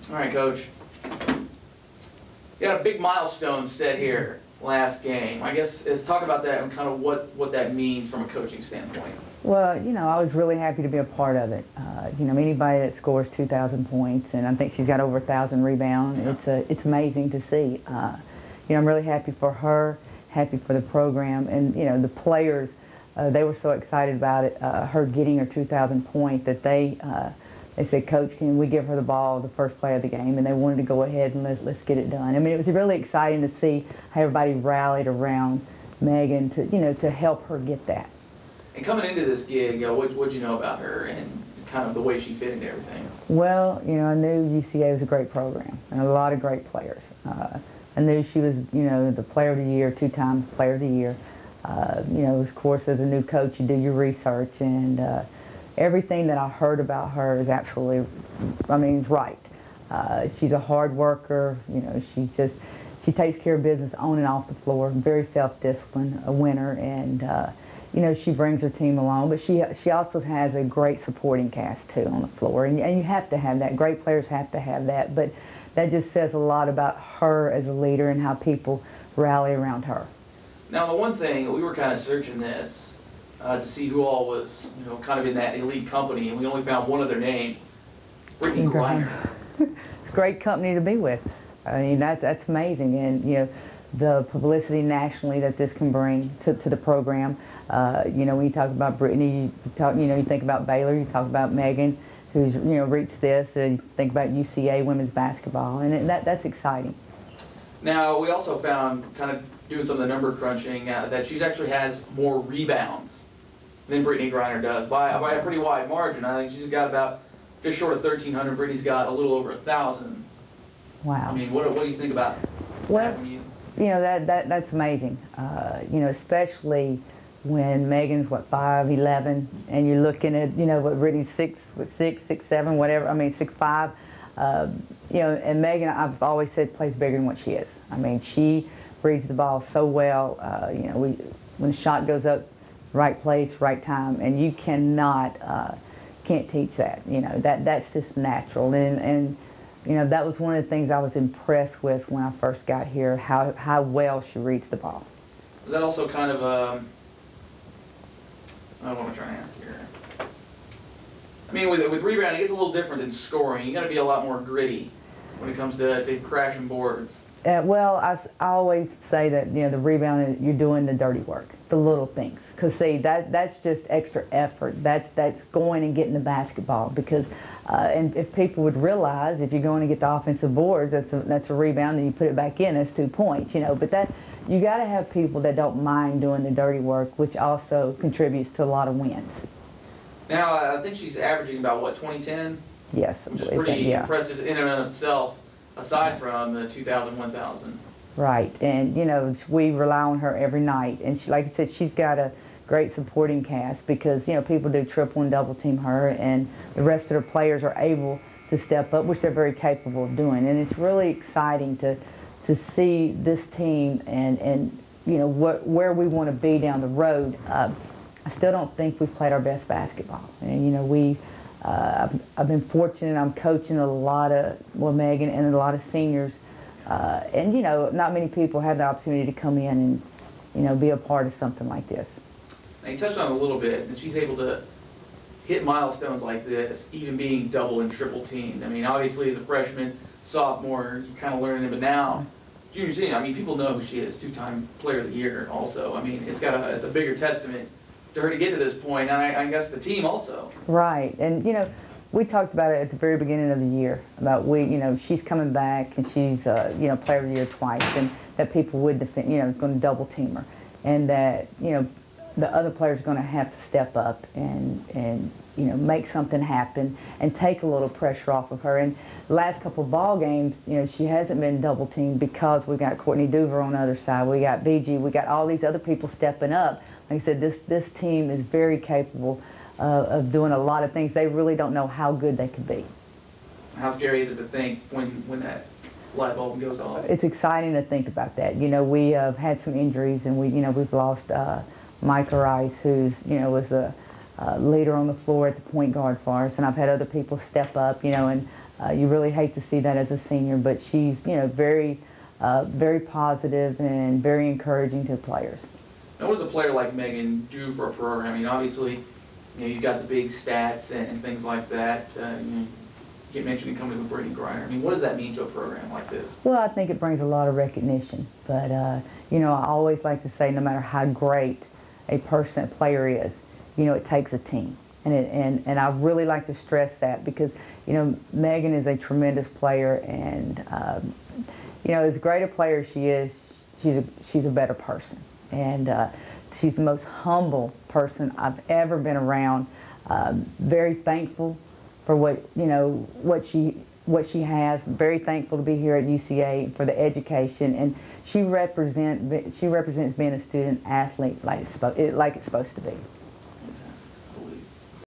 All right, Coach. You got a big milestone set here last game. I guess let's talk about that and kind of what that means from a coaching standpoint. Well, I was really happy to be a part of it. Anybody that scores 2,000 points, and I think she's got over 1,000 rebounds, Yeah. it's amazing to see. I'm really happy for her, happy for the program, and the players. They were so excited about it, her getting her 2,000 point that they said, "Coach, can we give her the ball the first play of the game?" And they wanted to go ahead and let's get it done. I mean, it was really exciting to see how everybody rallied around Megan to help her get that. And coming into this gig, what'd you know about her and kind of the way she fit into everything? Well, I knew UCA was a great program and a lot of great players. I knew she was, the player of the year, 2-time player of the year. Of course, as a new coach, you do your research, and everything that I heard about her is absolutely, right. She's a hard worker. She takes care of business on and off the floor. Very self-disciplined, a winner, and she brings her team along. But she also has a great supporting cast too on the floor, and you have to have that. Great players have to have that, but that just says a lot about her as a leader and how people rally around her. Now, the one thing, we were kind of searching this to see who all was, kind of in that elite company, and we only found one other name, Brittney Griner. It's a great company to be with. I mean, that's amazing, and the publicity nationally that this can bring to the program. When you talk about Brittney, you think about Baylor, you talk about Megan, who's reached this, and you think about UCA women's basketball, and that's exciting. Now, we also found, kind of doing some of the number crunching, that she actually has more rebounds than Brittney Griner does by a pretty wide margin. I think she's got about just short of 1,300. Brittney's got a little over 1,000. Wow. I mean, what do you think about well, that? That's amazing. Especially when Megan's 5'11", and you're looking at what Brittney's 6'7", whatever. 6'5". And Megan, I've always said, plays bigger than what she is. I mean, she reads the ball so well. When the shot goes up, right place, right time, and you can't teach that. That's just natural. And that was one of the things I was impressed with when I first got here, how well she reads the ball. Was that also kind of what am I trying to ask here? I mean, with rebounding, it's a little different than scoring. You got to be a lot more gritty when it comes to crashing boards. Well, I always say that the rebound, you're doing the dirty work, the little things. Because see, that's just extra effort. That's going and getting the basketball. Because and if people would realize, if you're going to get the offensive boards, that's a rebound, and you put it back in, that's 2 points. But that you got to have people that don't mind doing the dirty work, which also contributes to a lot of wins. Now, I think she's averaging about, 2010? Yes. Which is pretty impressive in and of itself, aside from the 2,000, 1,000. Right, and we rely on her every night. And like I said, she's got a great supporting cast because, people do triple and double team her, and the rest of her players are able to step up, which they're very capable of doing. And it's really exciting to see this team and where we want to be down the road. I still don't think we've played our best basketball. And I've been fortunate. I'm coaching a lot of Megan and a lot of seniors, and not many people have the opportunity to come in and be a part of something like this. Now, you touched on it a little bit, and she's able to hit milestones like this, even being double and triple teamed. I mean, obviously as a freshman, sophomore, you're kind of learning it, but now junior, senior, people know who she is, 2-time player of the year. Also, it's it's a bigger testament to her to get to this point, and I guess the team also. Right, and we talked about it at the very beginning of the year about she's coming back and she's player of the year twice, and that people would defend, going to double team her, and that the other players are going to have to step up and make something happen and take a little pressure off of her. And the last couple of ball games, she hasn't been double teamed because we got Courtney Doover on the other side, we got BG, we got all these other people stepping up. Like I said, this team is very capable of doing a lot of things. They really don't know how good they could be. How scary is it to think when that light bulb goes off? It's exciting to think about that. We have had some injuries, and we've lost Micah Rice, who's was the leader on the floor at the point guard for us, and I've had other people step up, and You really hate to see that as a senior, but she's, you know, very positive and very encouraging to the players. Now, what does a player like Megan do for a program? I mean, obviously, you know, you've got the big stats and things like that. You know, you keep mentioning coming to the Brittany Griner. I mean, what does that mean to a program like this? Well, I think it brings a lot of recognition. But, you know, I always like to say no matter how great a person, a player is, you know, it takes a team. And I really like to stress that because, you know, Megan is a tremendous player. And, you know, as great a player as she is, she's a better person. And she's the most humble person I've ever been around. Very thankful for what, you know, what she has. Very thankful to be here at UCA for the education, and she represents being a student athlete like it's supposed to be.